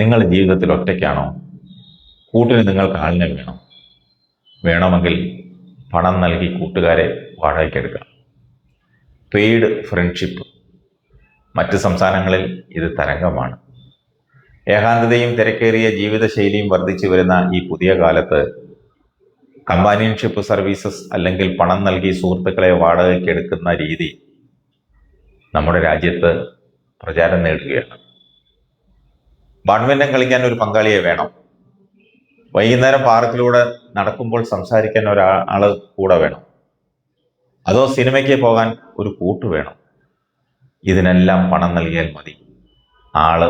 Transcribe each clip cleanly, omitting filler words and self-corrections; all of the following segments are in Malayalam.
നിങ്ങൾ ജീവിതത്തിൽ ഒറ്റയ്ക്കാണോ? കൂട്ടിന് നിങ്ങൾക്ക് ആളിനെ വേണോ? വേണമെങ്കിൽ പണം നൽകി കൂട്ടുകാരെ വാടകയ്ക്കെടുക്കാം. Paid friendship. മറ്റ് സംസ്ഥാനങ്ങളിൽ ഇത് തരംഗമാണ്. ഏകാന്തതയും തിരക്കേറിയ ജീവിതശൈലിയും വർദ്ധിച്ചു വരുന്ന ഈ പുതിയ കാലത്ത് കമ്പാനിയൻഷിപ്പ് സർവീസസ് അല്ലെങ്കിൽ പണം നൽകി സുഹൃത്തുക്കളെ വാടകയ്ക്ക് എടുക്കുന്ന രീതി നമ്മുടെ രാജ്യത്ത് പ്രചാരം നേടുകയാണ്. ബാഡ്മിന്റൺ കളിക്കാൻ ഒരു പങ്കാളിയെ വേണം. വൈകുന്നേരം പാർക്കിലൂടെ നടക്കുമ്പോൾ സംസാരിക്കാൻ ഒരാള് കൂടെ വേണം. അതോ സിനിമയ്ക്ക് പോകാൻ ഒരു കൂട്ട് വേണം. ഇതിനെല്ലാം പണം നൽകിയാൽ മതി, ആള്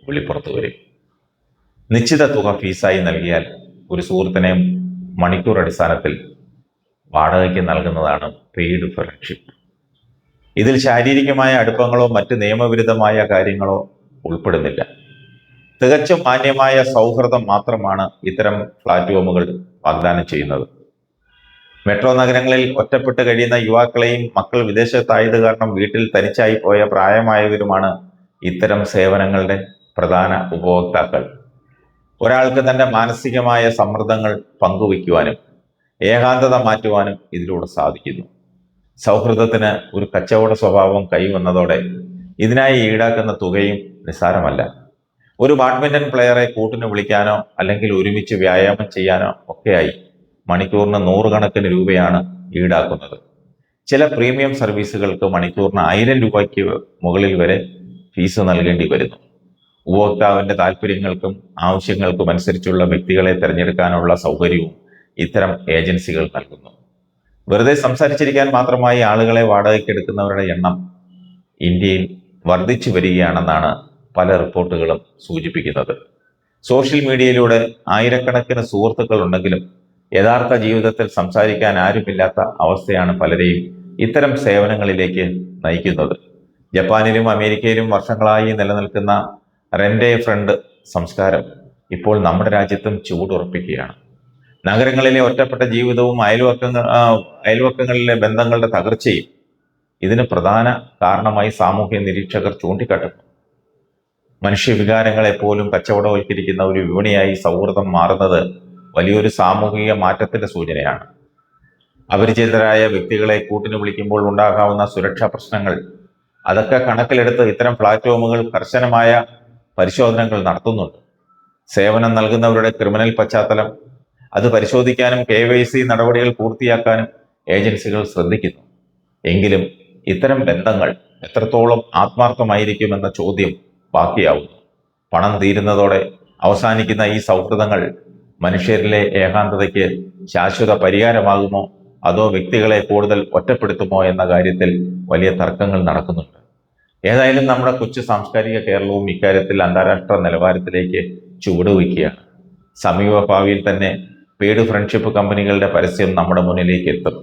വെളിപ്പുറത്ത് വരും. നിശ്ചിത തുക ഫീസായി നൽകിയാൽ ഒരു സുഹൃത്തിനെ മണിക്കൂർ അടിസ്ഥാനത്തിൽ വാടകയ്ക്ക് നൽകുന്നതാണ് പെയ്ഡ് ഫ്രണ്ട്ഷിപ്പ്. ഇതിൽ ശാരീരികമായ അടുപ്പങ്ങളോ മറ്റ് നിയമവിരുദ്ധമായ കാര്യങ്ങളോ ഉൾപ്പെടുന്നില്ല. തികച്ചും മാന്യമായ സൗഹൃദം മാത്രമാണ് ഇത്തരം പ്ലാറ്റ്ഫോമുകൾ വാഗ്ദാനം ചെയ്യുന്നത്. മെട്രോ നഗരങ്ങളിൽ ഒറ്റപ്പെട്ട് കഴിയുന്ന യുവാക്കളെയും മക്കൾ വിദേശത്തായത് കാരണം വീട്ടിൽ തനിച്ചായി പോയ പ്രായമായവരുമാണ് ഇത്തരം സേവനങ്ങളുടെ പ്രധാന ഉപഭോക്താക്കൾ. ഒരാൾക്ക് തന്റെ മാനസികമായ സമ്മർദ്ദങ്ങൾ പങ്കുവയ്ക്കുവാനും ഏകാന്തത മാറ്റുവാനും ഇതിലൂടെ സാധിക്കുന്നു. സൗഹൃദത്തിന് ഒരു കച്ചവട സ്വഭാവം കൈവന്നതോടെ ഇതിനായി ഈടാക്കുന്ന തുകയും നിസ്സാരമല്ല. ഒരു ബാഡ്മിന്റൺ പ്ലെയറെ കൂട്ടിന് വിളിക്കാനോ അല്ലെങ്കിൽ ഒരുമിച്ച് വ്യായാമം ചെയ്യാനോ ഒക്കെയായി മണിക്കൂറിന് 100 കണക്കിന് രൂപയാണ് ഈടാക്കുന്നത്. ചില പ്രീമിയം സർവീസുകൾക്ക് മണിക്കൂറിന് 1000 രൂപയ്ക്ക് മുകളിൽ വരെ ഫീസ് നൽകേണ്ടി വരുന്നു. ഉപഭോക്താവിന്റെ താല്പര്യങ്ങൾക്കും ആവശ്യങ്ങൾക്കും അനുസരിച്ചുള്ള വ്യക്തികളെ തിരഞ്ഞെടുക്കാനുള്ള സൗകര്യവും ഇത്തരം ഏജൻസികൾ നൽകുന്നു. വെറുതെ സംസാരിച്ചിരിക്കാൻ മാത്രമായി ആളുകളെ വാടകയ്ക്കെടുക്കുന്നവരുടെ എണ്ണം ഇന്ത്യയിൽ വർദ്ധിച്ചു വരികയാണെന്നാണ് പല റിപ്പോർട്ടുകളും സൂചിപ്പിക്കുന്നത്. സോഷ്യൽ മീഡിയയിലൂടെ ആയിരക്കണക്കിന് സുഹൃത്തുക്കൾ ഉണ്ടെങ്കിലും യഥാർത്ഥ ജീവിതത്തിൽ സംസാരിക്കാൻ ആരുമില്ലാത്ത അവസ്ഥയാണ് പലരെയും ഇത്തരം സേവനങ്ങളിലേക്ക് നയിക്കുന്നത്. ജപ്പാനിലും അമേരിക്കയിലും വർഷങ്ങളായി നിലനിൽക്കുന്ന റെന്റ് എ ഫ്രണ്ട് സംസ്കാരം ഇപ്പോൾ നമ്മുടെ രാജ്യത്തും ചൂടുറപ്പിക്കുകയാണ്. നഗരങ്ങളിലെ ഒറ്റപ്പെട്ട ജീവിതവും അയൽവക്കങ്ങളിലെ ബന്ധങ്ങളുടെ തകർച്ചയും ഇതിന് പ്രധാന കാരണമായി സാമൂഹ്യ നിരീക്ഷകർ ചൂണ്ടിക്കാട്ടുന്നു. മനുഷ്യവികാരങ്ങളെ പോലും കച്ചവടവൽക്കരിക്കുന്ന ഒരു വിപണിയായി സൗഹൃദം മാറുന്നത് വലിയൊരു സാമൂഹിക മാറ്റത്തിന്റെ സൂചനയാണ്. അപരിചിതരായ വ്യക്തികളെ കൂട്ടിന് വിളിക്കുമ്പോൾ ഉണ്ടാകാവുന്ന സുരക്ഷാ പ്രശ്നങ്ങൾ അതൊക്കെ കണക്കിലെടുത്ത് ഇത്തരം പ്ലാറ്റ്ഫോമുകൾ കർശനമായ പരിശോധനകൾ നടത്തുന്നുണ്ട്. സേവനം നൽകുന്നവരുടെ ക്രിമിനൽ പശ്ചാത്തലം അത് പരിശോധിക്കാനും KYC നടപടികൾ പൂർത്തിയാക്കാനും ഏജൻസികൾ ശ്രദ്ധിക്കുന്നു. എങ്കിലും ഇത്തരം ബന്ധങ്ങൾ എത്രത്തോളം ആത്മാർത്ഥമായിരിക്കുമെന്ന ചോദ്യം ബാക്കിയാവുന്നു. പണം തീരുന്നതോടെ അവസാനിക്കുന്ന ഈ സൗഹൃദങ്ങൾ മനുഷ്യരിലെ ഏകാന്തതയ്ക്ക് ശാശ്വത പരിഹാരമാകുമോ അതോ വ്യക്തികളെ കൂടുതൽ ഒറ്റപ്പെടുത്തുമോ എന്ന കാര്യത്തിൽ വലിയ തർക്കങ്ങൾ നടക്കുന്നുണ്ട്. ഏതായാലും നമ്മുടെ കൊച്ചു സാംസ്കാരിക കേരളവും ഇക്കാര്യത്തിൽ അന്താരാഷ്ട്ര നിലവാരത്തിലേക്ക് ചുവടുവയ്ക്കുകയാണ്. സമീപ ഭാവിയിൽ തന്നെ പെയ്ഡ് ഫ്രണ്ട്ഷിപ്പ് കമ്പനികളുടെ പരസ്യം നമ്മുടെ മുന്നിലേക്ക് എത്തും.